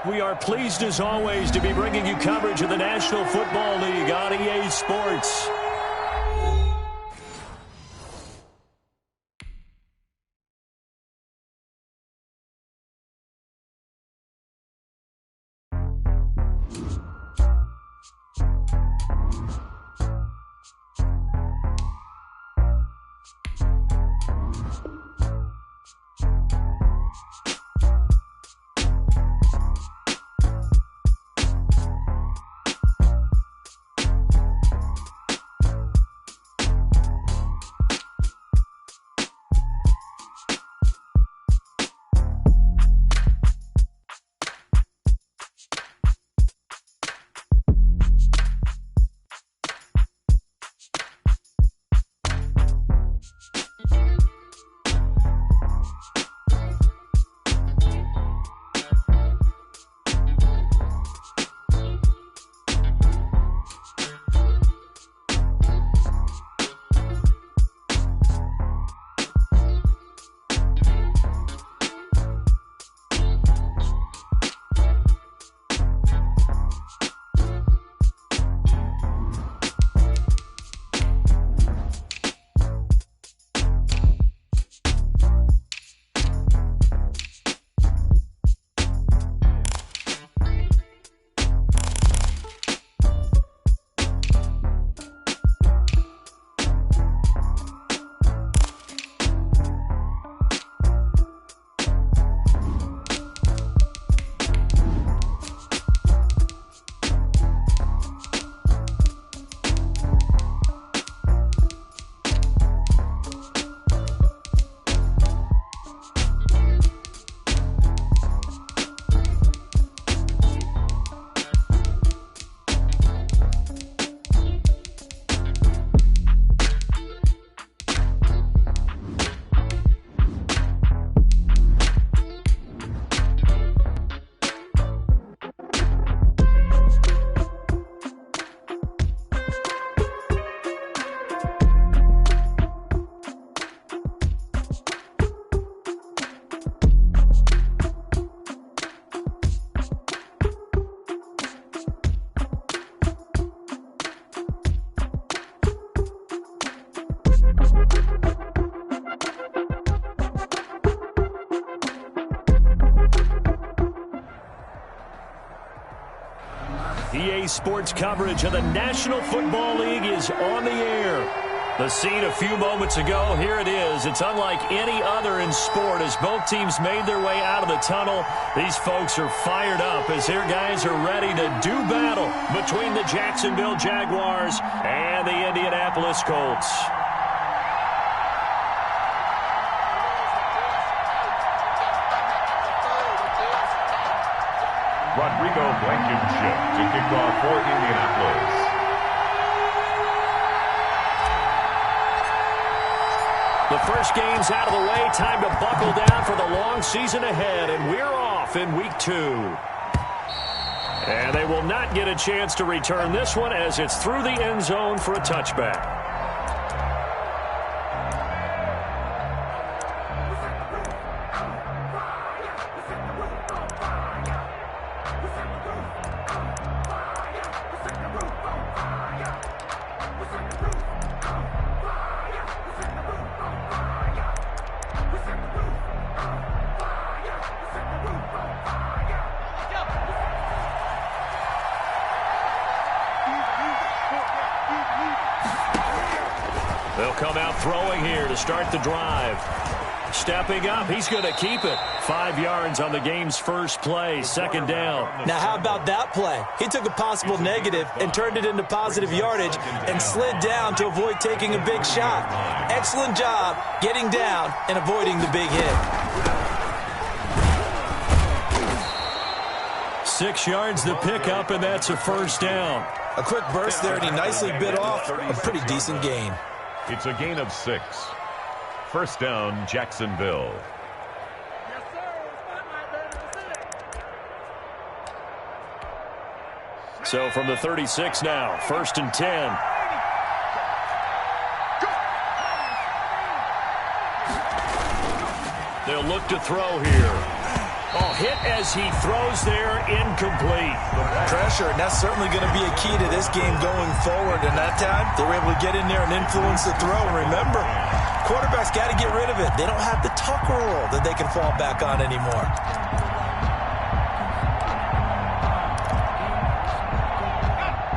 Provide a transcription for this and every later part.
We are pleased as always to be bringing you coverage of the National Football League on EA Sports. EA Sports coverage of the National Football League is on the air. The scene a few moments ago, here it is. It's unlike any other in sport as both teams made their way out of the tunnel. These folks are fired up as their guys are ready to do battle between the Jacksonville Jaguars and the Indianapolis Colts. Rodrigo Blankenship to kick off for Indianapolis. The first game's out of the way. Time to buckle down for the long season ahead, and we're off in week 2. And they will not get a chance to return this one as it's through the end zone for a touchback. They'll come out throwing here to start the drive. Stepping up, he's going to keep it. 5 yards on the game's first play, second down. Now, how about that play? He took a possible negative and turned it into positive yardage and slid down to avoid taking a big shot. Excellent job getting down and avoiding the big hit. 6 yards the pickup, and that's a first down. A quick burst there, and he nicely bit off a pretty decent gain. It's a gain of 6. First down, Jacksonville. So from the 36 now, 1st and 10. They'll look to throw here. Oh, hit as he throws there, incomplete. Pressure, and that's certainly going to be a key to this game going forward. And that time, they were able to get in there and influence the throw. Remember, quarterbacks got to get rid of it. They don't have the tucker roll that they can fall back on anymore.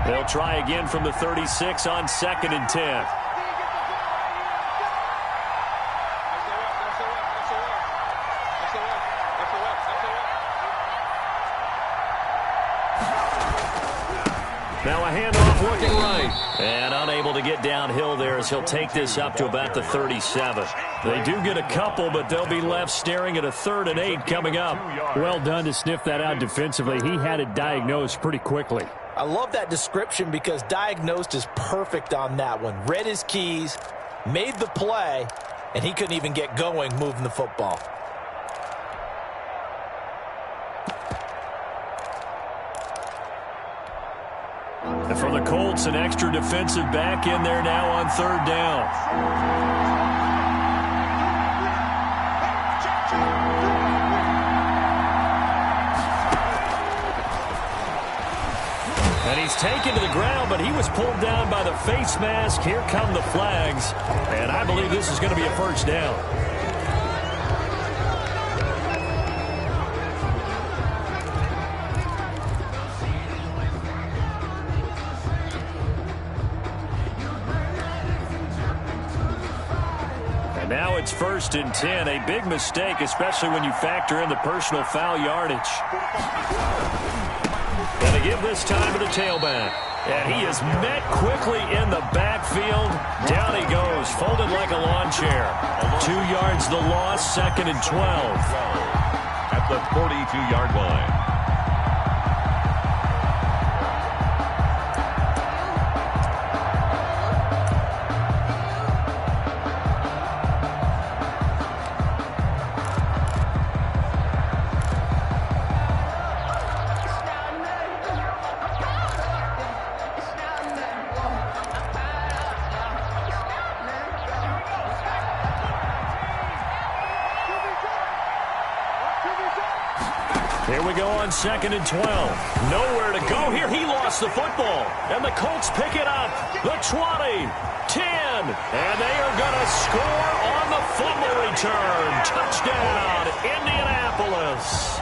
They'll try again from the 36 on 2nd and 10. Now a handoff looking right. And unable to get downhill there as he'll take this up to about the 37. They do get a couple, but they'll be left staring at a 3rd and 8 coming up. Well done to sniff that out defensively. He had it diagnosed pretty quickly. I love that description because diagnosed is perfect on that one. Read his keys, made the play, and he couldn't even get going moving the football. And for the Colts, an extra defensive back in there now on 3rd down. And he's taken to the ground, but he was pulled down by the face mask. Here come the flags. And I believe this is going to be a 1st down. And now it's 1st and 10. A big mistake, especially when you factor in the personal foul yardage. Going to give this time to the tailback. And he is met quickly in the backfield. Down he goes, folded like a lawn chair. 2 yards the loss, 2nd and 12. At the 42-yard line. Here we go on 2nd and 12. Nowhere to go here. He lost the football. And the Colts pick it up. The 20, 10. And they are going to score on the fumble return. Touchdown, Indianapolis.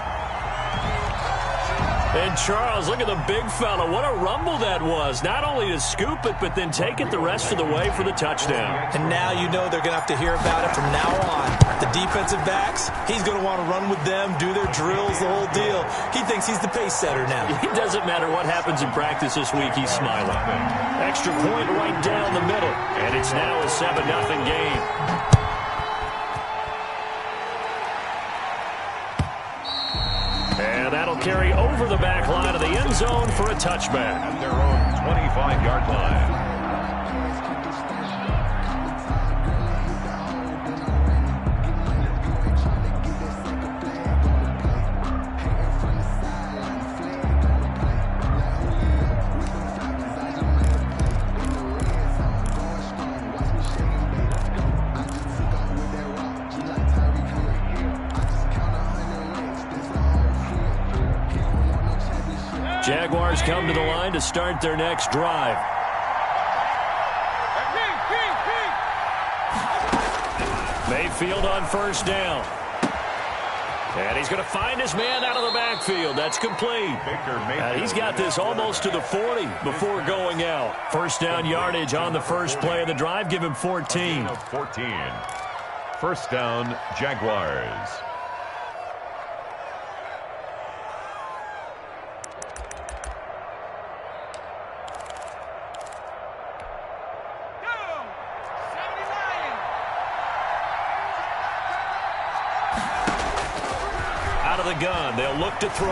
And Charles, look at the big fella. What a rumble that was. Not only to scoop it, but then take it the rest of the way for the touchdown. And now you know they're going to have to hear about it from now on. The defensive backs, he's going to want to run with them, do their drills, the whole deal. He thinks he's the pace setter now. It doesn't matter what happens in practice this week, he's smiling. Extra point right down the middle. And it's now a 7-0 game. And that'll carry over the back line of the end zone for a touchback. At their own 25-yard line. Jaguars come to the line to start their next drive. Mayfield on 1st down. And he's going to find his man out of the backfield. That's complete. And he's got this almost to the 40 before going out. 1st down yardage on the first play of the drive. Give him 14. 14. 1st down, Jaguars. The gun. They'll look to throw.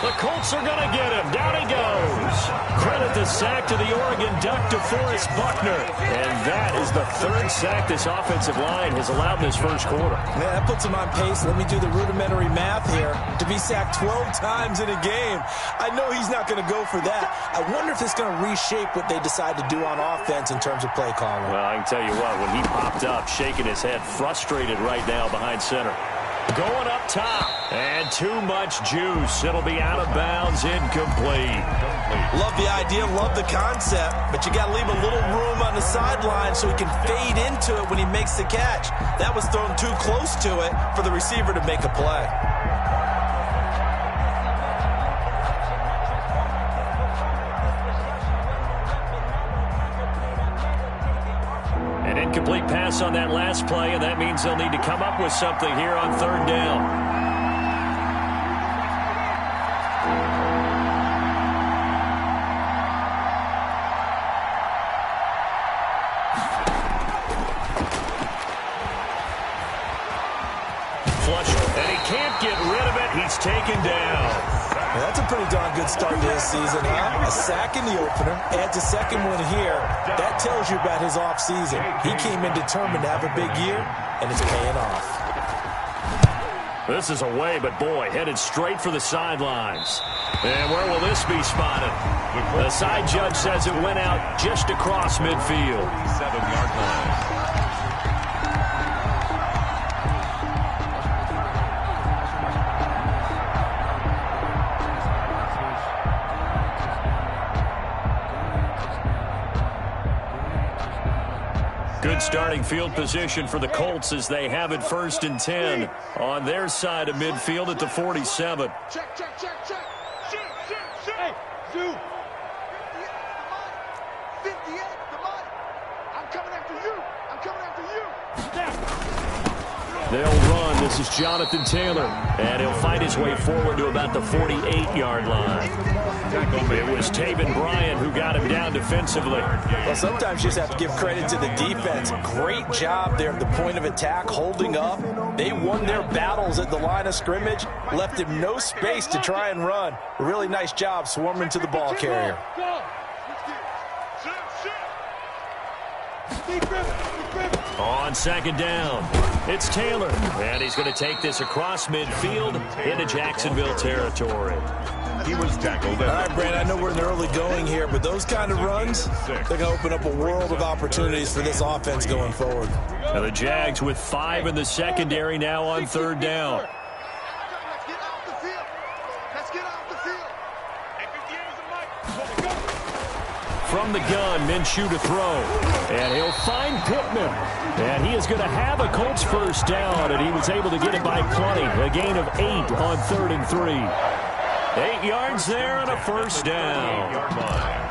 The Colts are going to get him. Down he goes. Credit the sack to the Oregon Duck, DeForest Buckner. And that is the 3rd sack this offensive line has allowed in this first quarter. Man, that puts him on pace. Let me do the rudimentary math here. To be sacked 12 times in a game. I know he's not going to go for that. I wonder if it's going to reshape what they decide to do on offense in terms of play calling. Well, I can tell you what, when he popped up, shaking his head, frustrated right now behind center. Going up top. And too much juice. It'll be out of bounds, incomplete. Love the idea, love the concept, but you got to leave a little room on the sideline so he can fade into it when he makes the catch. That was thrown too close to it for the receiver to make a play. An incomplete pass on that last play, and that means they'll need to come up with something here on third down. And he can't get rid of it. He's taken down. That's a pretty darn good start to this season, huh? A sack in the opener, adds a second one here. That tells you about his offseason. He came in determined to have a big year, and it's paying off. This is away, but boy, headed straight for the sidelines. And where will this be spotted? The side judge says it went out just across midfield. 7-yard line. Good starting field position for the Colts as they have it 1st and 10 on their side of midfield at the 47. Check. Hey, Zoo. 58, the money. I'm coming after you. They'll run. This is Jonathan Taylor. And he'll fight his way forward to about the 48-yard line. It was Taven Bryan who got him down defensively. Well, sometimes you just have to give credit to the defense. Great job there at the point of attack, holding up. They won their battles at the line of scrimmage, left him no space to try and run. A really nice job swarming to the ball carrier. On 2nd down, it's Taylor. And he's going to take this across midfield into Jacksonville territory. He was tackled. All right, Brandon, I know we're in the early going here, but those kind of runs, they're going to open up a world of opportunities for this offense going forward. Now the Jags with 5 in the secondary now on 3rd down. Let's get off the field. From the gun, Minshew to throw. And he'll find Pittman. And he is going to have a Colts 1st down, and he was able to get it by plenty. A gain of 8 on 3rd and 3. 8 yards there and a 1st down. 8-yard line.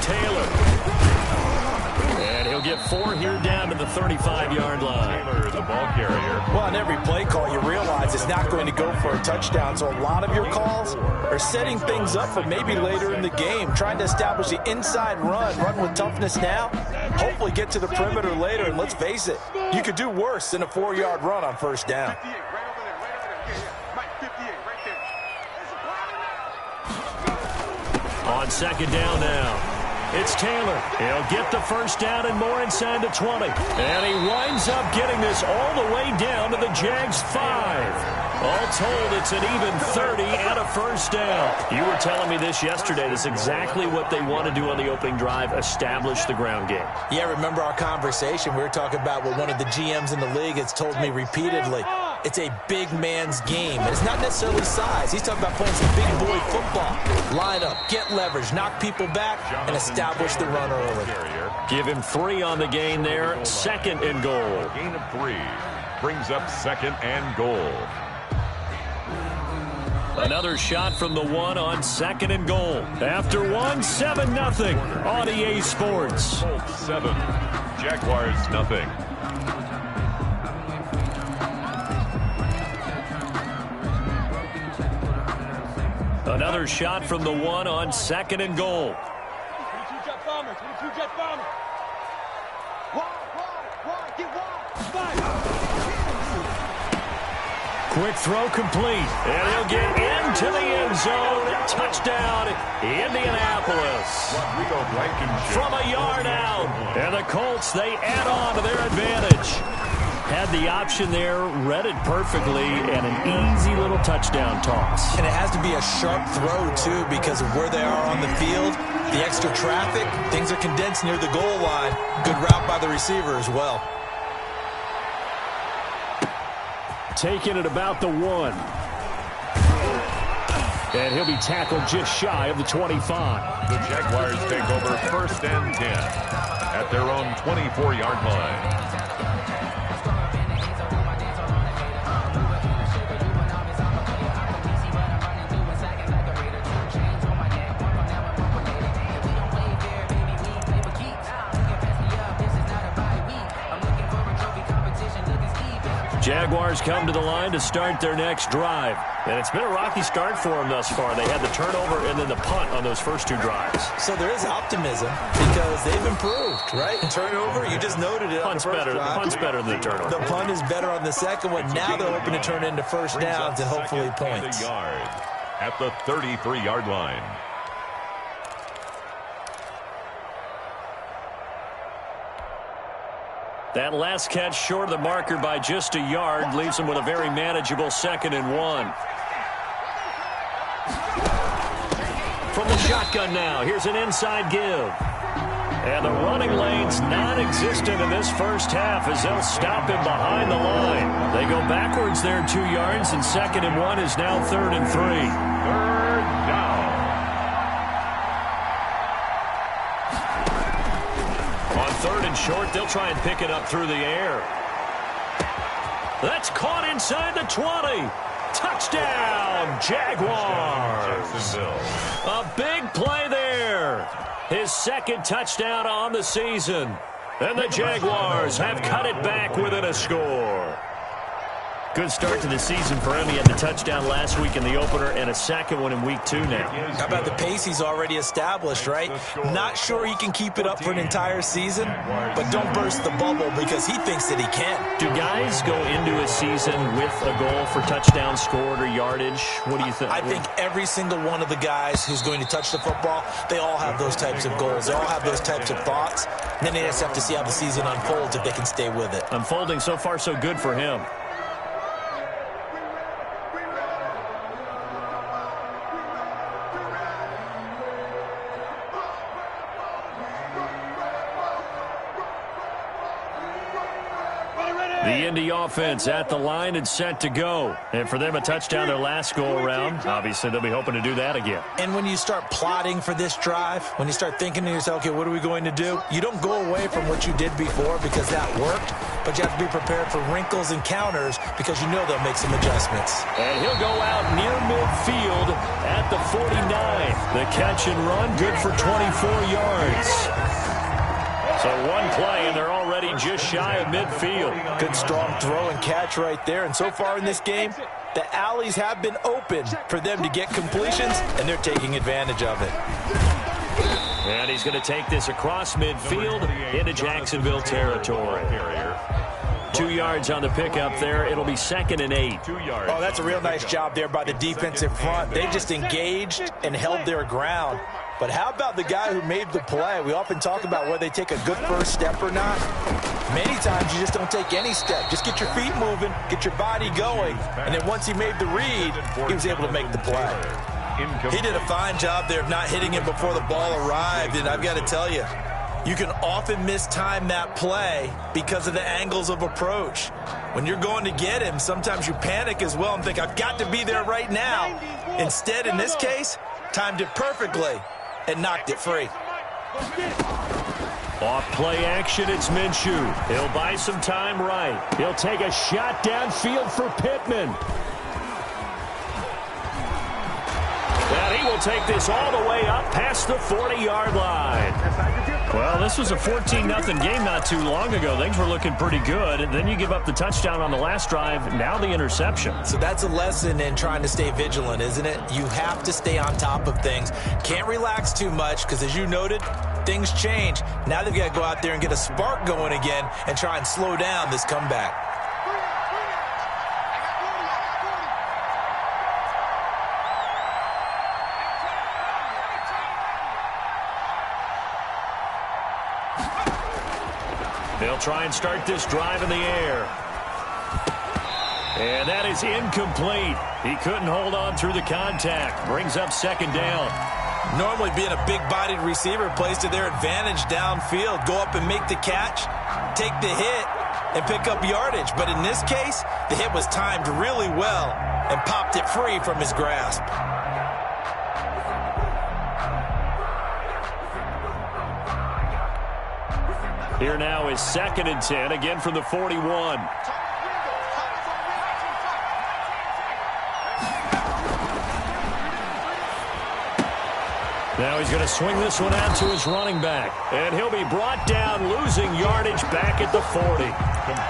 Taylor. And he'll get 4 here down to the 35-yard line. Taylor, the ball carrier. Well, on every play call, you realize it's not going to go for a touchdown, so a lot of your calls are setting things up for maybe later in the game, trying to establish the inside run with toughness now, hopefully get to the perimeter later, and let's face it, you could do worse than a 4-yard run on 1st down. On 2nd down now. It's Taylor. He'll get the 1st down and more inside the 20. And he winds up getting this all the way down to the Jags 5. All told, it's an even 30 and a 1st down. You were telling me this yesterday. That's exactly what they want to do on the opening drive, establish the ground game. Yeah, remember our conversation? We were talking about what one of the GMs in the league has told me repeatedly. It's a big man's game. And it's not necessarily size. He's talking about playing some big boy football. Line up, get leverage, knock people back, and establish the run early. Give him 3 on the gain there. 2nd and goal. Gain of 3 brings up 2nd and goal. Another shot from the 1 on 2nd and goal. After 1, 7-0 on EA Sports. 7, Jaguars nothing. Another shot from the 1 on 2nd and goal. 22 jet bombers. Wide, get wide. Quick throw complete. And he'll get into the end zone. Touchdown, Indianapolis. From a yard out. And the Colts, they add on to their advantage. Had the option there, read it perfectly, and an easy little touchdown toss. And it has to be a sharp throw, too, because of where they are on the field, the extra traffic, things are condensed near the goal line. Good route by the receiver as well. Taking it about the 1. And he'll be tackled just shy of the 25. The Jaguars take over 1st and 10 at their own 24-yard line. Jaguars come to the line to start their next drive. And it's been a rocky start for them thus far. They had the turnover and then the punt on those first 2 drives. So there is optimism because they've improved, right? Turnover, you just noted it. Punt's better. The punt's better than the turnover. The punt is better on the second one. Now they're hoping to turn into first downs and hopefully points. At the 33-yard line. That last catch short of the marker by just a yard leaves them with a very manageable 2nd and 1. From the shotgun now, here's an inside give. And the running lane's non-existent in this first half as they'll stop him behind the line. They go backwards there 2 yards, and 2nd and 1 is now 3rd and 3. 3rd down. On 3rd and short, they'll try and pick it up through the air. That's caught inside the 20. Touchdown, Jaguars. A big play there. His 2nd touchdown on the season. And the Jaguars have cut it back within a score. Good start to the season for him. He had the touchdown last week in the opener and a 2nd one in week 2 now. How about the pace he's already established, right? Not sure he can keep it up for an entire season, but don't burst the bubble because he thinks that he can. Do guys go into a season with a goal for touchdown scored or yardage? What do you think? I think every single one of the guys who's going to touch the football, they all have those types of goals. They all have those types of thoughts. And then they just have to see how the season unfolds if they can stay with it. Unfolding so far so good for him. The Indy offense at the line and set to go. And for them, a touchdown their last go-around. Obviously, they'll be hoping to do that again. And when you start plotting for this drive, when you start thinking to yourself, okay, what are we going to do? You don't go away from what you did before because that worked, but you have to be prepared for wrinkles and counters because you know they'll make some adjustments. And he'll go out near midfield at the 49. The catch and run, good for 24 yards. So one play, and they're already just shy of midfield. Good strong throw and catch right there. And so far in this game, the alleys have been open for them to get completions, and they're taking advantage of it. And he's going to take this across midfield into Jacksonville territory. 2 yards on the pickup there. It'll be 2nd and 8. 2 yards. Oh, that's a real nice job there by the defensive front. They just engaged and held their ground. But how about the guy who made the play? We often talk about whether they take a good first step or not. Many times you just don't take any step. Just get your feet moving, get your body going. And then once he made the read, he was able to make the play. He did a fine job there of not hitting him before the ball arrived. And I've got to tell you, you can often mistime that play because of the angles of approach. When you're going to get him, sometimes you panic as well and think, I've got to be there right now. Instead, in this case, timed it perfectly and knocked it free. Off play action, it's Minshew. He'll buy some time right. He'll take a shot downfield for Pittman. And he will take this all the way up past the 40-yard line. Well, this was a 14-0 game not too long ago. Things were looking pretty good. And then you give up the touchdown on the last drive. Now the interception. So that's a lesson in trying to stay vigilant, isn't it? You have to stay on top of things. Can't relax too much because, as you noted, things change. Now they've got to go out there and get a spark going again and try and slow down this comeback. They'll try and start this drive in the air. And that is incomplete. He couldn't hold on through the contact. Brings up second down. Normally being a big-bodied receiver plays to their advantage downfield. Go up and make the catch, take the hit, and pick up yardage. But in this case, the hit was timed really well and popped it free from his grasp. Here now is 2nd and 10, again from the 41. Now he's going to swing this one out to his running back. And he'll be brought down, losing yardage back at the 40.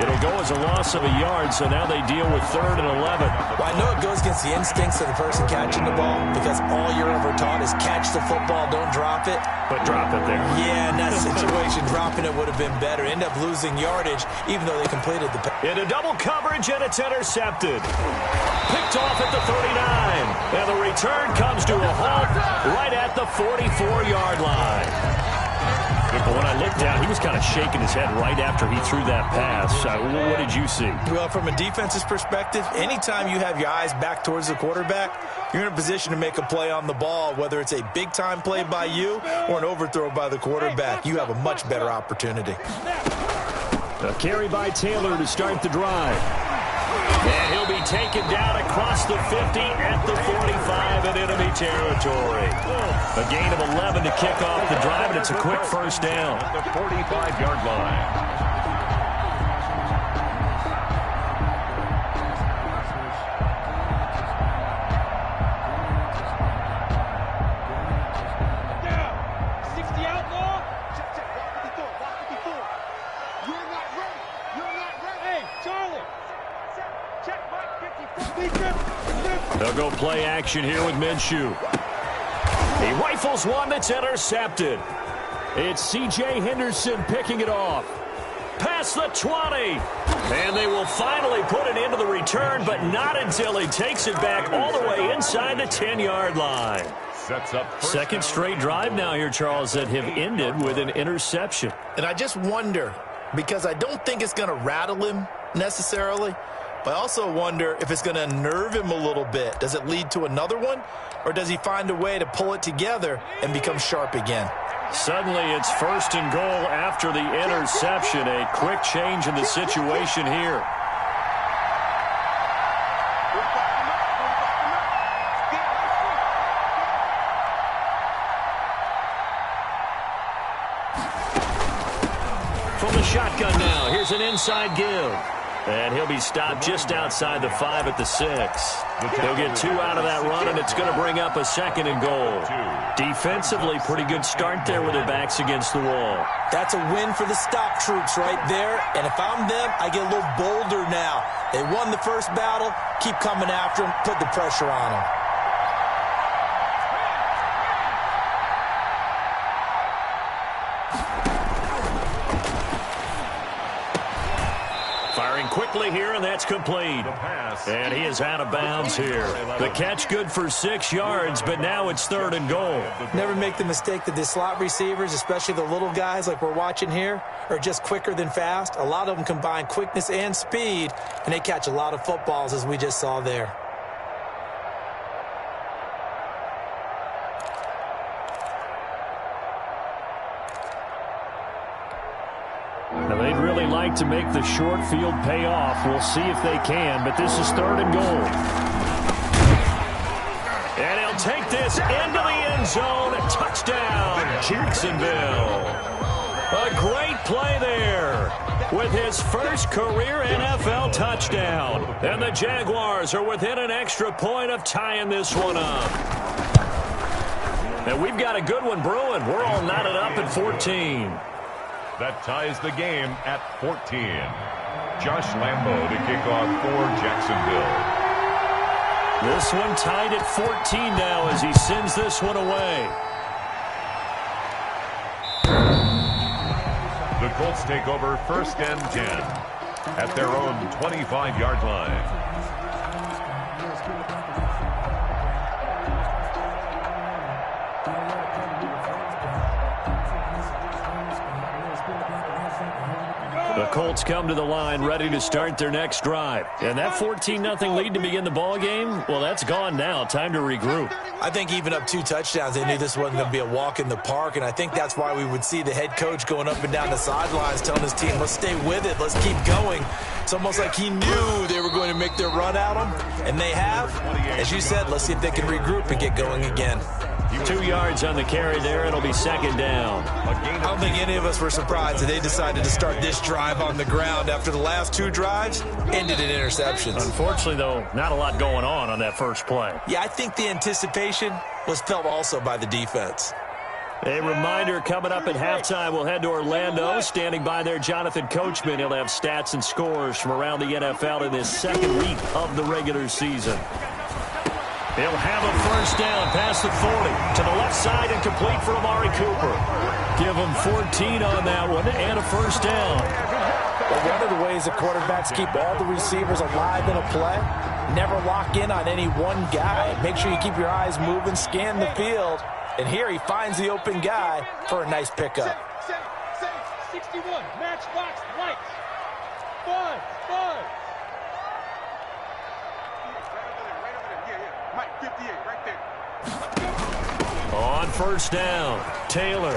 It'll go as a loss of a yard, so now they deal with 3rd and 11. Well, I know it goes against the instincts of the person catching the ball because all you're ever taught is catch the football, don't drop it. But drop it there. Yeah, in that situation, dropping it would have been better. End up losing yardage, even though they completed the pass. Into double coverage, and it's intercepted. Picked off at the 39. And the return comes to a halt right at the 44-yard line. But when I looked down, he was kind of shaking his head right after he threw that pass. What did you see? Well, from a defense's perspective, anytime you have your eyes back towards the quarterback, you're in a position to make a play on the ball, whether it's a big-time play by you or an overthrow by the quarterback. You have a much better opportunity. A carry by Taylor to start the drive. And he'll be taken down across the 50 at the 45 in enemy territory. A gain of 11 to kick off the drive, and it's a quick first down. At the 45-yard line. They'll go play action here with Minshew. He rifles one that's intercepted. It's C.J. Henderson picking it off. Past the 20. And they will finally put it into the return, but not until he takes it back all the way inside the 10-yard line. Sets up second straight drive now here, Charles, that have ended with an interception. And I just wonder, because I don't think it's going to rattle him necessarily, but I also wonder if it's going to unnerve him a little bit. Does it lead to another one, or does he find a way to pull it together and become sharp again? Suddenly it's 1st and goal after the interception. A quick change in the situation here. From the shotgun now, here's an inside give. And he'll be stopped just outside the 5 at the 6. They'll get 2 out of that run, and it's going to bring up a 2nd and goal. Defensively, pretty good start there with their backs against the wall. That's a win for the stop troops right there. And if I'm them, I get a little bolder now. They won the first battle. Keep coming after them. Put the pressure on them. Quickly here, and that's complete. And he is out of bounds here. The catch good for 6 yards, but now it's 3rd and goal. Never make the mistake that the slot receivers, especially the little guys like we're watching here, are just quicker than fast. A lot of them combine quickness and speed, and they catch a lot of footballs, as we just saw there. Now, they'd really like to make the short field pay off. We'll see if they can, but this is 3rd and goal. And he'll take this into the end zone. Touchdown, Jacksonville. A great play there with his first career NFL touchdown. And the Jaguars are within an extra point of tying this one up. And we've got a good one brewing. We're all knotted up at 14. That ties the game at 14. Josh Lambo to kick off for Jacksonville. This one tied at 14 now as he sends this one away. The Colts take over 1st and 10 at their own 25-yard line. The Colts come to the line ready to start their next drive. And that 14-0 lead to begin the ball game, well, that's gone now. Time to regroup. I think even up 2 touchdowns, they knew this wasn't going to be a walk in the park, and I think that's why we would see the head coach going up and down the sidelines telling his team, let's stay with it, let's keep going. It's almost like he knew they were going to make their run at him, and they have. As you said, let's see if they can regroup and get going again. 2 yards on the carry there. It'll be second down. I don't think any of us were surprised that they decided to start this drive on the ground after the last 2 drives ended in interceptions. Unfortunately, though, not a lot going on that first play. Yeah, I think the anticipation was felt also by the defense. A reminder, coming up at halftime, we'll head to Orlando. Standing by there, Jonathan Coachman. He'll have stats and scores from around the NFL in his second week of the regular season. He'll have a first down past the 40 to the left side and complete for Amari Cooper. Give him 14 on that one and a first down. Well, one of the ways that quarterbacks keep all the receivers alive in a play, never lock in on any one guy. Make sure you keep your eyes moving, scan the field. And here he finds the open guy for a nice pickup. 61, matchbox lights. 5. Mike, 58, right there. On first down, Taylor.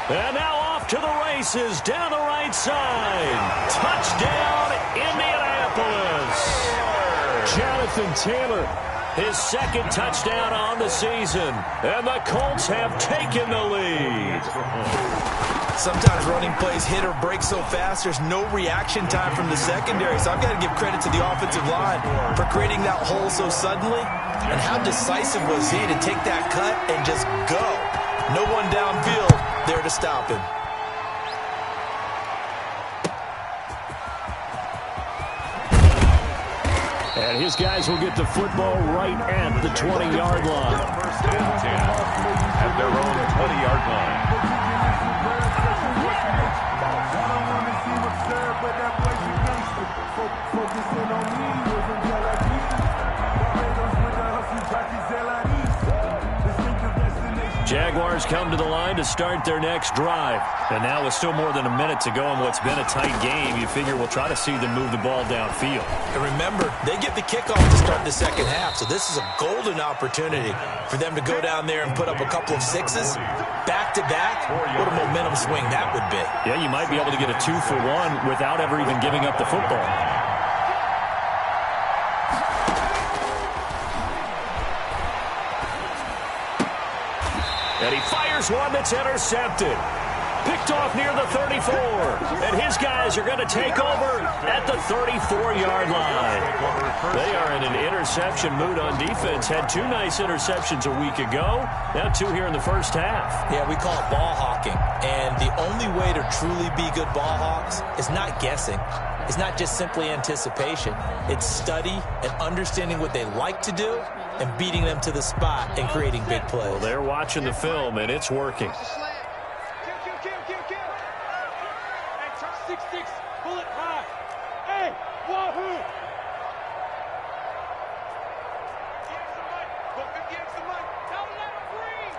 And now off to the races down the right side. Touchdown, Indianapolis. Jonathan Taylor, his second touchdown on the season. And the Colts have taken the lead. Sometimes running plays hit or break so fast, there's no reaction time from the secondary. So I've got to give credit to the offensive line for creating that hole so suddenly. And how decisive was he to take that cut and just go? No one downfield there to stop him. And his guys will get the football right at the 20-yard line. First and 10 at their own 20-yard line. Jaguars come to the line to start their next drive. And now with still more than a minute to go in what's been a tight game, you figure we'll try to see them move the ball downfield. And remember, they get the kickoff to start the second half, so this is a golden opportunity for them to go down there and put up a couple of sixes back-to-back. What a momentum swing that would be. Yeah, you might be able to get a 2-for-1 without ever even giving up the football. And he fires one that's intercepted. Picked off near the 34. And his guys are going to take over at the 34-yard line. They are in an interception mood on defense. Had 2 nice interceptions a week ago. Now 2 here in the first half. Yeah, we call it ball hawking. And the only way to truly be good ball hawks is not guessing. It's not just simply anticipation. It's study and understanding what they like to do and beating them to the spot and creating big plays. Well, they're watching the film, and it's working. Hey, turn 6-6, pull it high. Hey, wahoo! Go 50 extra money. Don't let him breathe.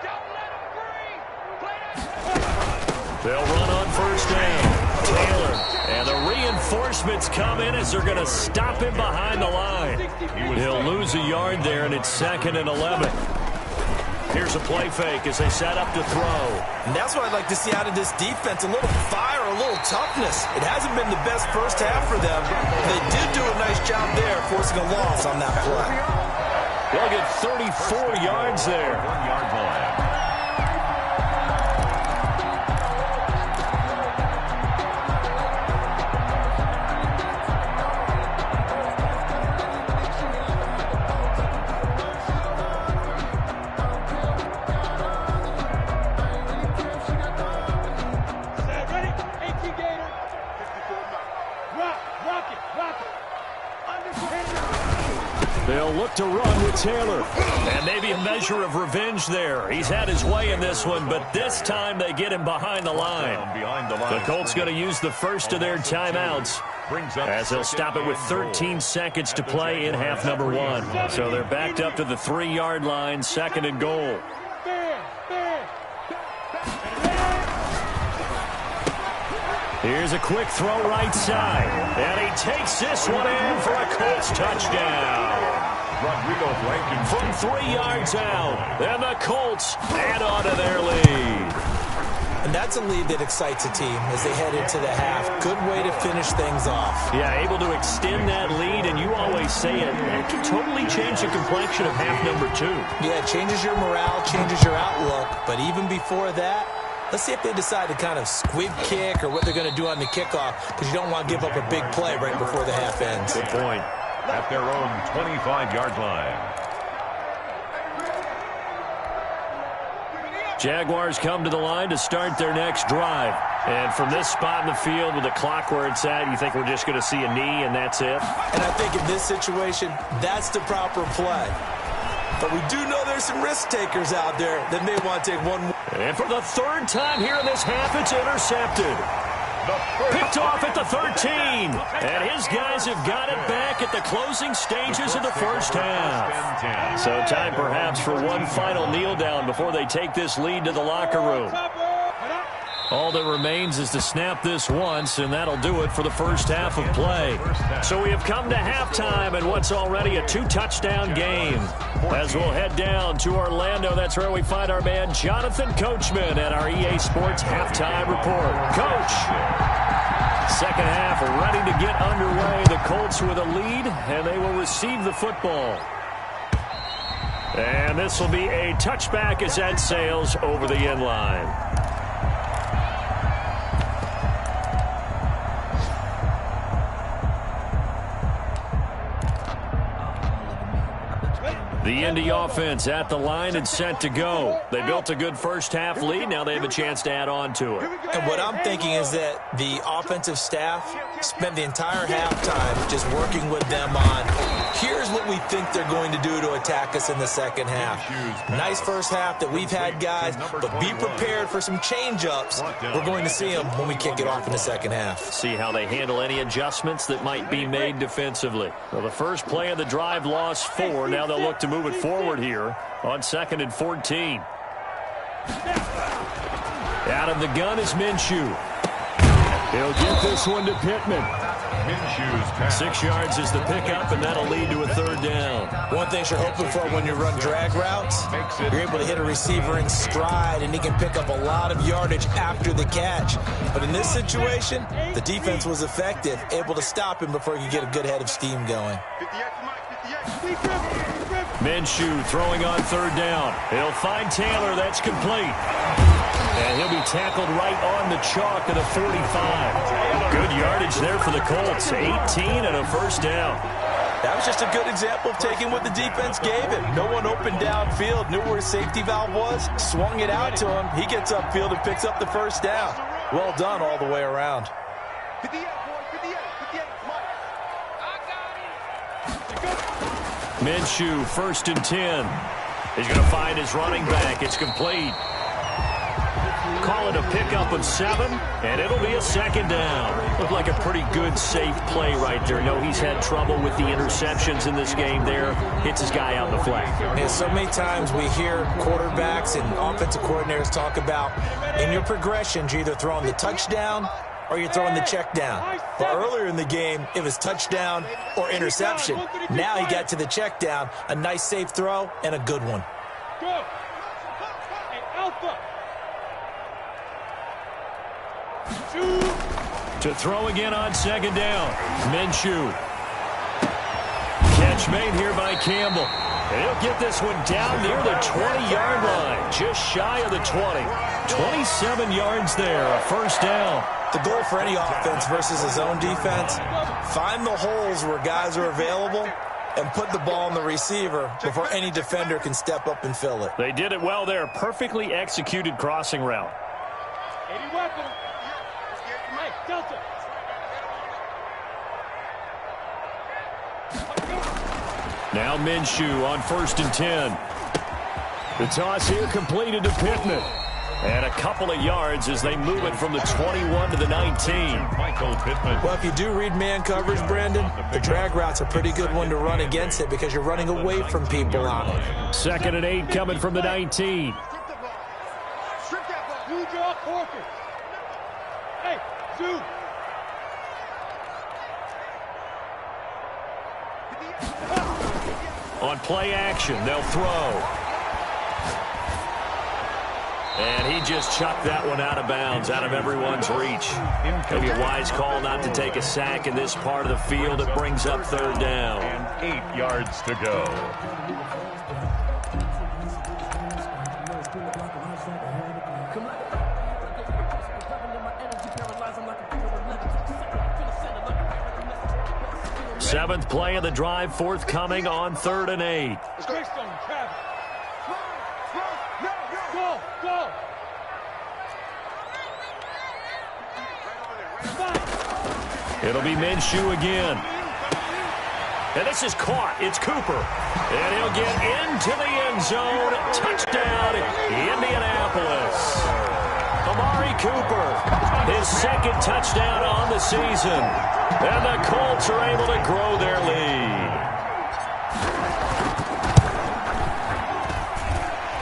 Don't let him breathe. Play that. They'll run on first down. Taylor. And the reinforcements come in as they're going to stop him behind the line. He'll lose a yard there, and it's 2nd and 11. Here's a play fake as they set up to throw. And that's what I'd like to see out of this defense, a little fire, a little toughness. It hasn't been the best first half for them. They did do a nice job there, forcing a loss on that play. They'll get 34 yards there. 1-yard line. They'll look to run with Taylor. And maybe a measure of revenge there. He's had his way in this one, but this time they get him behind the line. The Colts going to use the first of their timeouts brings up as they'll stop it with 13 seconds to play in half number 1. So they're backed up to the 3-yard line, 2nd and goal. Here's a quick throw right side. And he takes this one in for a Colts touchdown. From 3 yards out. And the Colts add on to their lead. And that's a lead that excites a team as they head into the half. Good way to finish things off. Yeah, able to extend that lead, and you always say it, that can totally change the complexion of half number 2. Yeah, it changes your morale, changes your outlook. But even before that, let's see if they decide to kind of squib kick or what they're going to do on the kickoff, because you don't want to give up a big play right before the half ends. Good point. At their own 25-yard line. Jaguars come to the line to start their next drive. And from this spot in the field with the clock where it's at, you think we're just going to see a knee and that's it? And I think in this situation, that's the proper play. But we do know there's some risk takers out there that may want to take one more. And for the 3rd time here in this half, it's intercepted. Picked off at the 13. And his guys have got it back at the closing stages of the first half. So time perhaps for one final kneel down before they take this lead to the locker room. All that remains is to snap this once, and that'll do it for the first half of play. So we have come to halftime in what's already a 2-touchdown game. As we'll head down to Orlando, that's where we find our man Jonathan Coachman at our EA Sports Halftime Report. Coach, second half ready to get underway. The Colts with a lead, and they will receive the football. And this will be a touchback as that sails over the end line. The Indy offense at the line and set to go. They built a good first half lead. Now they have a chance to add on to it. And what I'm thinking is that the offensive staff spent the entire halftime just working with them on, here's what we think they're going to do to attack us in the second half. Nice first half that we've had, guys, but be prepared for some change-ups. We're going to see them when we kick it off in the second half. See how they handle any adjustments that might be made defensively. Well, the first play of the drive lost 4. Now they'll look to move it forward here on 2nd and 14. Out of the gun is Minshew. He'll get this one to Pittman. 6 yards is the pickup, and that'll lead to a 3rd down. One thing you're hoping for when you run drag routes, you're able to hit a receiver in stride, and he can pick up a lot of yardage after the catch. But in this situation, the defense was effective, able to stop him before he could get a good head of steam going. Minshew throwing on 3rd down. He'll find Taylor. That's complete. And he'll be tackled right on the chalk of the 45. Good yardage there for the Colts. 18 and a 1st down. That was just a good example of taking what the defense gave him. No one opened downfield, knew where his safety valve was, swung it out to him. He gets upfield and picks up the 1st down. Well done all the way around. Minshew, 1st and 10. He's going to find his running back. It's complete. Call it a pickup of 7, and it'll be a 2nd down. Looked like a pretty good, safe play right there. No, he's had trouble with the interceptions in this game there. Hits his guy out in the flat. Yeah, so many times we hear quarterbacks and offensive coordinators talk about in your progressions, you're either throwing the touchdown or you're throwing the check down. But earlier in the game, it was touchdown or interception. Now he got to the check down, a nice safe throw, and a good one. Go. And Alpha. To throw again on 2nd down. Minshew. Catch made here by Campbell. And he'll get this one down near the 20-yard line. Just shy of the 20. 27 yards there, a 1st down. The goal for any offense versus his own defense, find the holes where guys are available and put the ball in the receiver before any defender can step up and fill it. They did it well there. Perfectly executed crossing route. Any weapon. Hey, Delta. Now Minshew on 1st and 10. The toss here completed to Pittman. And a couple of yards as they move it from the 21 to the 19. Michael Pittman. Well, if you do read man coverage, Brandon, the drag route's a pretty good one to run against it because you're running away from people on it. 2nd and 8 coming from the 19. Huge off focus. Hey, Zoo. On play action, they'll throw. And he just chucked that one out of bounds, out of everyone's reach. Maybe a wise call not to take a sack in this part of the field. It brings up 3rd down. And 8 yards to go. Seventh play of the drive forthcoming on 3rd and 8. It'll be Minshew again. And this is caught. It's Cooper. And he'll get into the end zone. Touchdown, Indianapolis. Amari Cooper, his 2nd touchdown on the season. And the Colts are able to grow their lead.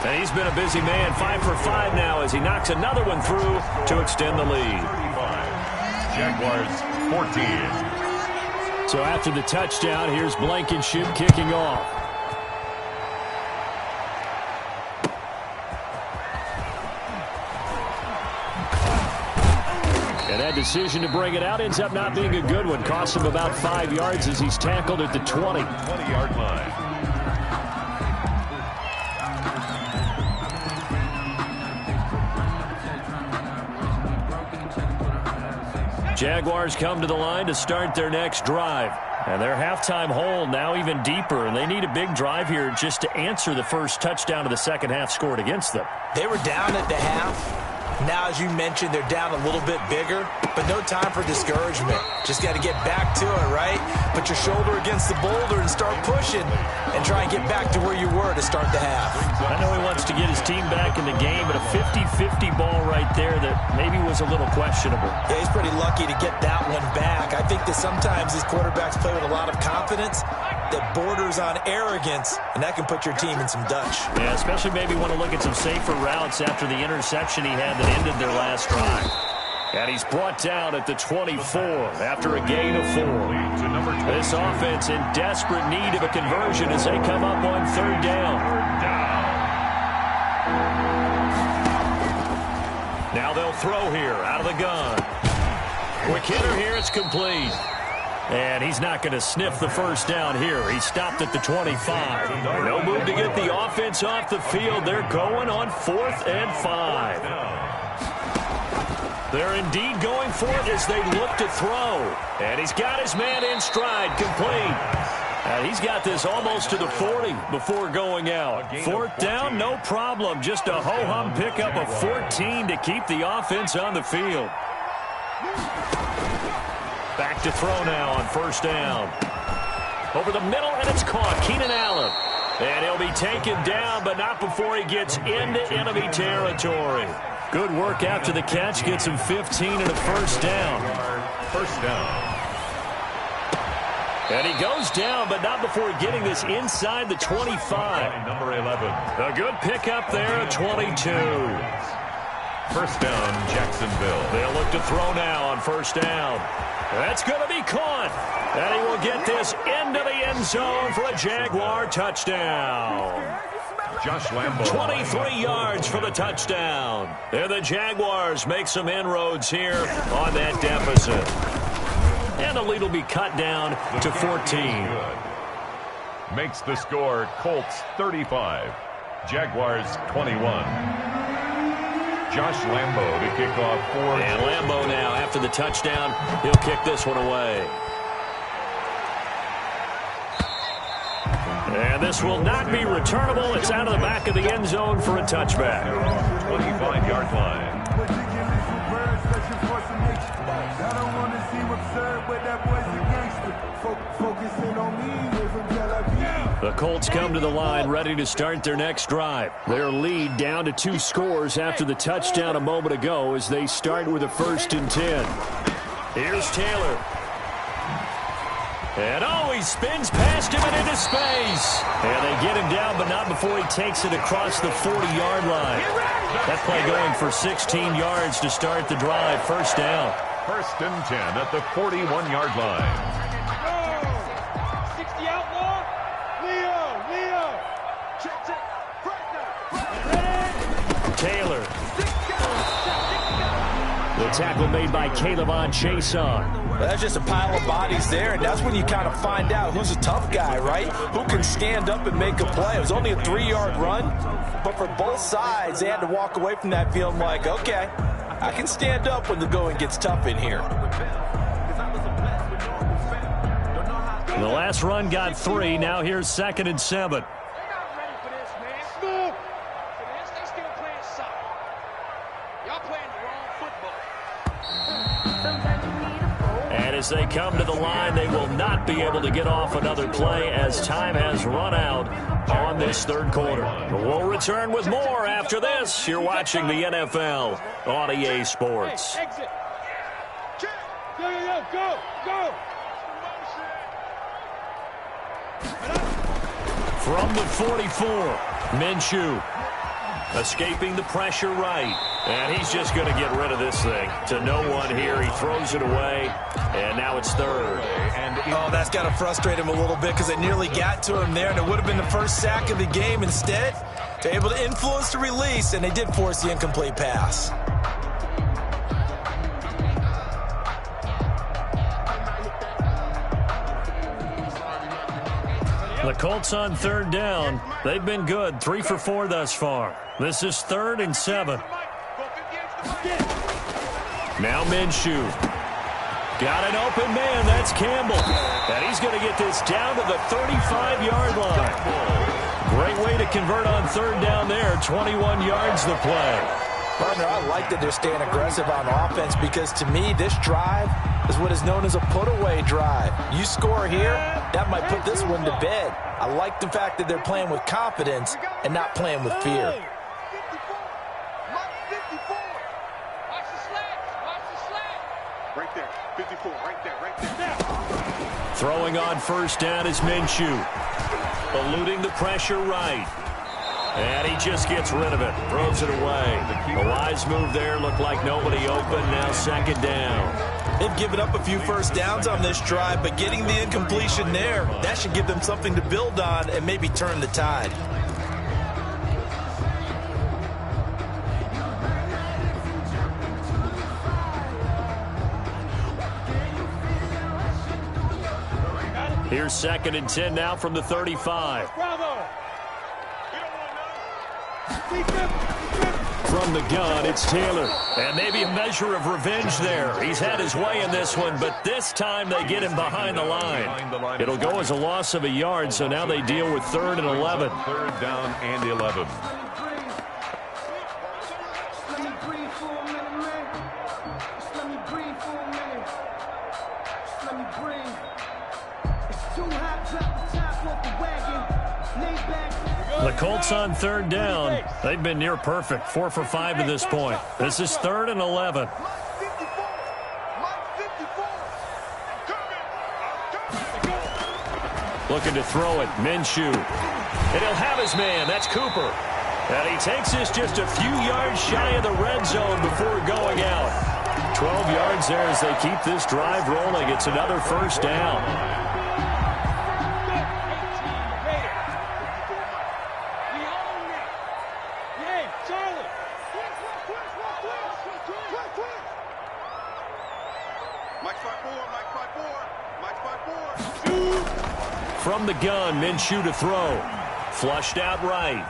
And he's been a busy man, 5 for 5 now as he knocks another one through to extend the lead. 35. Jaguars 14. So after the touchdown, here's Blankenship kicking off. And that decision to bring it out ends up not being a good one. Costs him about 5 yards as he's tackled at the 20. 20-yard line. Jaguars come to the line to start their next drive. And their halftime hole now even deeper, and they need a big drive here just to answer the first touchdown of the second half scored against them. They were down at the half. Now, as you mentioned, they're down a little bit bigger, but no time for discouragement. Just got to get back to it, right? Put your shoulder against the boulder and start pushing and try and get back to where you were to start the half. I know he wants to get his team back in the game, but a 50-50 ball right there that maybe was a little questionable. Yeah, he's pretty lucky to get that one back. I think that sometimes these quarterbacks play with a lot of confidence that borders on arrogance, and that can put your team in some Dutch. Yeah, especially maybe want to look at some safer routes after the interception he had that ended their last drive. And he's brought down at the 24 after a gain of 4. This offense in desperate need of a conversion as they come up on 3rd down. Now they'll throw here out of the gun. Quick hitter here, it's complete. And he's not going to sniff the first down here. He stopped at the 25. No move to get the offense off the field. They're going on 4th and 5. They're indeed going for it as they look to throw. And he's got his man in stride, complete. And he's got this almost to the 40 before going out. 4th down, no problem. Just a ho-hum pickup of 14 to keep the offense on the field. Back to throw now on 1st down. Over the middle, and it's caught. Keenan Allen. And he'll be taken down, but not before he gets into enemy territory. Good work after the catch. Gets him 15 and a 1st down. 1st down. And he goes down, but not before getting this inside the 25. Number 11. A good pickup there at 22. 1st down, Jacksonville. They'll look to throw now on 1st down. That's going to be caught. And he will get this into the end zone for a Jaguar touchdown. Josh Lambo. 23 yards for the touchdown. And the Jaguars make some inroads here on that deficit. And the lead will be cut down to 14. Makes the score Colts 35, Jaguars 21. Josh Lambo to kick off for. And Lambo now, after the touchdown, he'll kick this one away. And this will not be returnable. It's out of the back of the end zone for a touchback. 25-yard line. I don't want to see what's served with that boy's a gangster. The Colts come to the line ready to start their next drive. Their lead down to 2 scores after the touchdown a moment ago as they start with a 1st and 10. Here's Taylor. And he spins past him and into space. And they get him down, but not before he takes it across the 40-yard line. That play going for 16 yards to start the drive. 1st down. 1st and 10 at the 41-yard line. Taylor. The tackle made by Calebon Chason. That's just a pile of bodies there, and that's when you kind of find out who's a tough guy, right? Who can stand up and make a play. It was only a 3-yard run, but for both sides, they had to walk away from that feeling like, okay, I can stand up when the going gets tough in here. The last run got 3. Now here's 2nd and 7. As they come to the line, they will not be able to get off another play as time has run out on this 3rd quarter. We'll return with more after this. You're watching the NFL on EA Sports. From the 44, Minshew. Escaping the pressure right. And he's just going to get rid of this thing. To no one here. He throws it away. And now it's 3rd. Oh, that's got to frustrate him a little bit because they nearly got to him there, and it would have been the first sack of the game. Instead, they're able to influence the release, and they did force the incomplete pass. The Colts on 3rd down. They've been good. 3 for 4 thus far. This is 3rd and 7. Now Minshew. Got an open man. That's Campbell. And he's going to get this down to the 35-yard line. Great way to convert on 3rd down there. 21 yards the play. Partner, I like that they're staying aggressive on offense because, to me, this drive is what is known as a put-away drive. You score here, that might put this one to bed. I like the fact that they're playing with confidence and not playing with fear. Right there, 54, right there. Throwing on 1st down is Minshew. Eluding the pressure right. And he just gets rid of it. Throws it away. A wise move there. Looked like nobody open. Now 2nd down. They've given up a few 1st downs on this drive, but getting the incompletion there, that should give them something to build on and maybe turn the tide. Here's 2nd and 10 now from the 35. From the gun, it's Taylor. And maybe a measure of revenge there. He's had his way in this one, but this time they get him behind the line. It'll go as a loss of a yard, so now they deal with 3rd and 11. 3rd down and 11. The Colts on 3rd down. They've been near perfect. 4 for 5 to this point. This is 3rd and 11. Looking to throw it. Minshew. And he'll have his man. That's Cooper. And he takes this just a few yards shy of the red zone before going out. 12 yards there as they keep this drive rolling. It's another 1st down. From the gun, Minshew to throw. Flushed out right.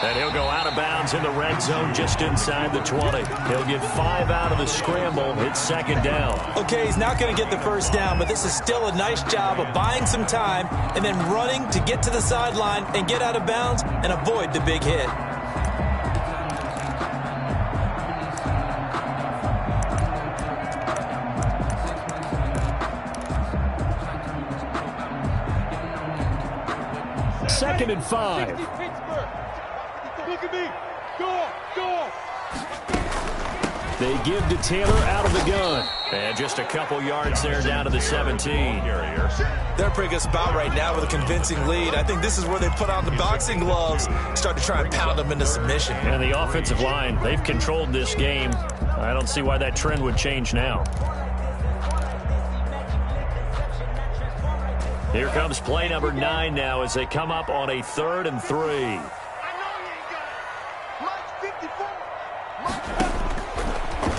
And he'll go out of bounds in the red zone just inside the 20. He'll get 5 out of the scramble. It's 2nd down. Okay, he's not going to get the 1st down, but this is still a nice job of buying some time and then running to get to the sideline and get out of bounds and avoid the big hit. 2nd and 5. Look at me. Go. They give to Taylor out of the gun. And just a couple yards there down to the 17. They're a pretty good spot right now with a convincing lead. I think this is where they put on the boxing gloves, start to try and pound them into submission. And the offensive line, they've controlled this game. I don't see why that trend would change now. Here comes play number 9 now as they come up on a 3rd and 3.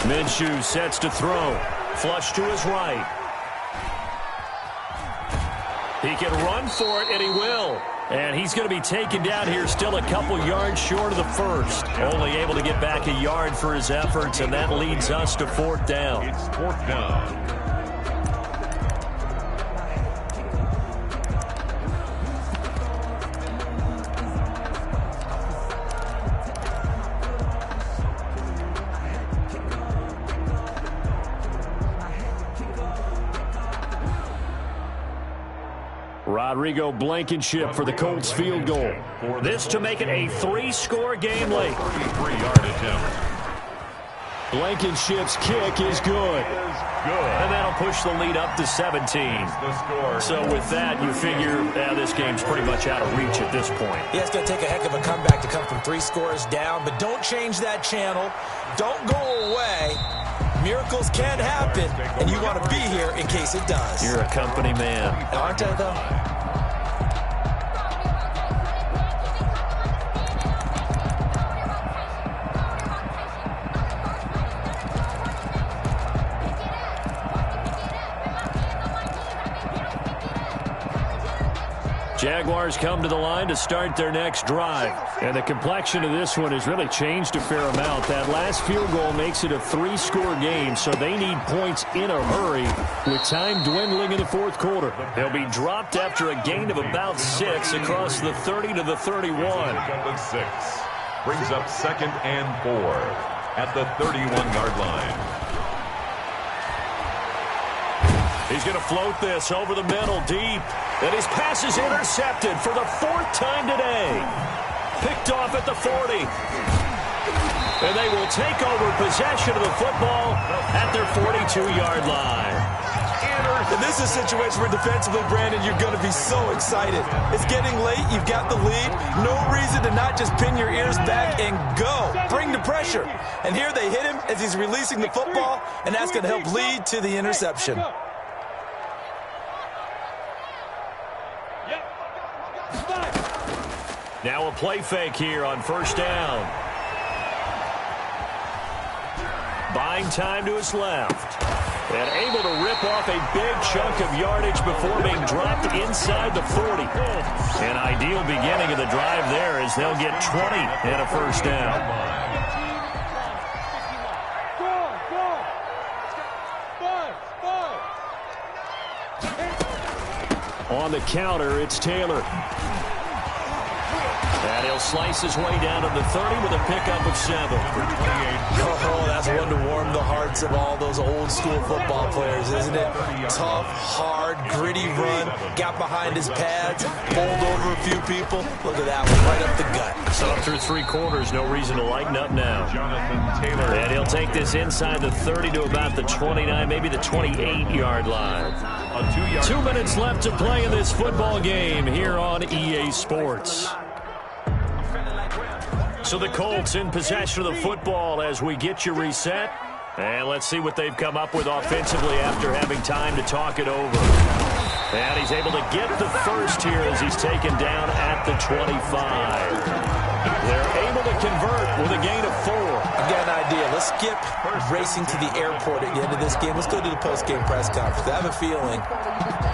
Minshew sets to throw. Flush to his right. He can run for it, and he will. And he's going to be taken down here still a couple yards short of the first. Only able to get back a yard for his efforts, and that leads us to 4th down. It's 4th down. Rodrigo Blankenship for the Colts field goal. This to make it a 3-score game late. 33-yard attempt. Blankenship's kick is good. And that'll push the lead up to 17. So with that, you figure this game's pretty much out of reach at this point. Yeah, it's going to take a heck of a comeback to come from 3 scores down, but don't change that channel. Don't go away. Miracles can happen, and you want to be here in case it does. You're a company man. Aren't I, though? Jaguars come to the line to start their next drive. And the complexion of this one has really changed a fair amount. That last field goal makes it a 3-score game, so they need points in a hurry with time dwindling in the 4th quarter. They'll be dropped after a gain of about 6 across the 30 to the 31. 6 brings up 2nd and 4 at the 31-yard line. He's going to float this over the middle deep. And his pass is intercepted for the 4th time today. Picked off at the 40. And they will take over possession of the football at their 42-yard line. And this is a situation where defensively, Brandon, you're going to be so excited. It's getting late. You've got the lead. No reason to not just pin your ears back and go. Bring the pressure. And here they hit him as he's releasing the football, and that's going to help lead to the interception. Now a play fake here on 1st down. Buying time to his left. And able to rip off a big chunk of yardage before being dropped inside the 40. An ideal beginning of the drive there as they'll get 20 and a 1st down. On the counter, it's Taylor. And he'll slice his way down to the 30 with a pickup of 7. Oh, that's one to warm the hearts of all those old school football players, isn't it? Tough, hard, gritty run. Got behind his pads, bowled over a few people. Look at that one, right up the gut. So through 3 quarters, no reason to lighten up now. Jonathan Taylor. And he'll take this inside the 30 to about the 29, maybe the 28-yard line. 2 minutes left to play in this football game here on EA Sports. So the Colts in possession of the football as we get you reset. And let's see what they've come up with offensively after having time to talk it over. And he's able to get the first here as he's taken down at the 25. They're able to convert with a gain of 4. I've got an idea. Let's skip racing to the airport at the end of this game. Let's go to the post-game press conference. I have a feeling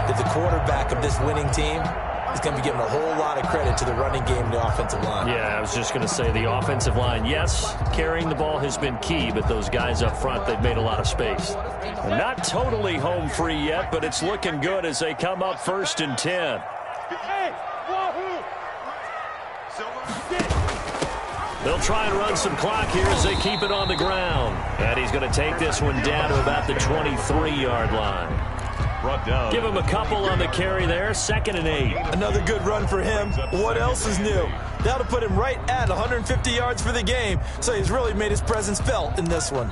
that the quarterback of this winning team is going to be given a whole lot of credit to the running game and the offensive line. Yeah, I was just going to say the offensive line, yes, carrying the ball has been key, but those guys up front, they've made a lot of space. Not totally home free yet, but it's looking good as they come up 1st and 10. They'll try and run some clock here as they keep it on the ground. And he's going to take this one down to about the 23-yard line. brought down. Give him a couple on the carry there. 2nd and 8. Another good run for him. What else is new? That'll put him right at 150 yards for the game, so he's really made his presence felt in this one.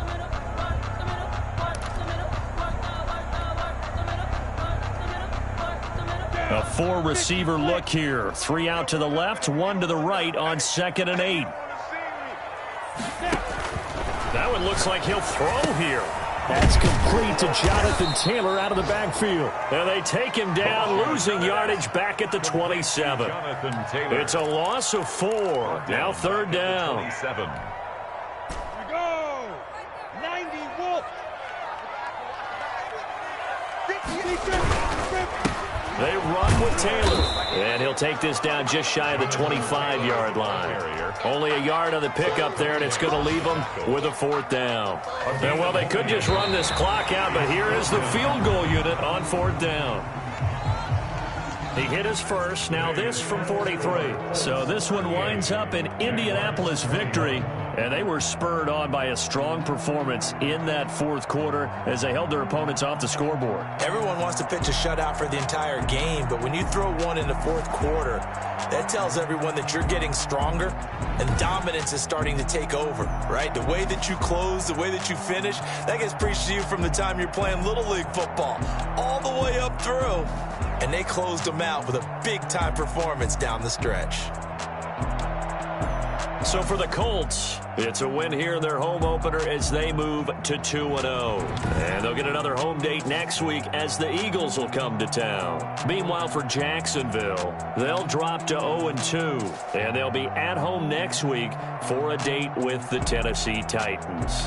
A 4-receiver look here. 3 out to the left, 1 to the right on 2nd and 8. That one looks like he'll throw here. That's complete to Jonathan Taylor out of the backfield. And they take him down, losing yardage back at the 27. It's a loss of 4. Now 3rd down. 27. We go. 90 Wolf. They run with Taylor. And he'll take this down just shy of the 25-yard line. Only a yard on the pickup there, and it's going to leave them with a 4th down. And, well, they could just run this clock out, but here is the field goal unit on 4th down. He hit his first. Now this from 43. So this one winds up an Indianapolis victory. And they were spurred on by a strong performance in that 4th quarter as they held their opponents off the scoreboard. Everyone wants to pitch a shutout for the entire game, but when you throw one in the 4th quarter, that tells everyone that you're getting stronger and dominance is starting to take over, right? The way that you close, the way that you finish, that gets preached to you from the time you're playing Little League football all the way up through. And they closed them out with a big-time performance down the stretch. So for the Colts, it's a win here in their home opener as they move to 2-0. And they'll get another home date next week as the Eagles will come to town. Meanwhile, for Jacksonville, they'll drop to 0-2. And they'll be at home next week for a date with the Tennessee Titans.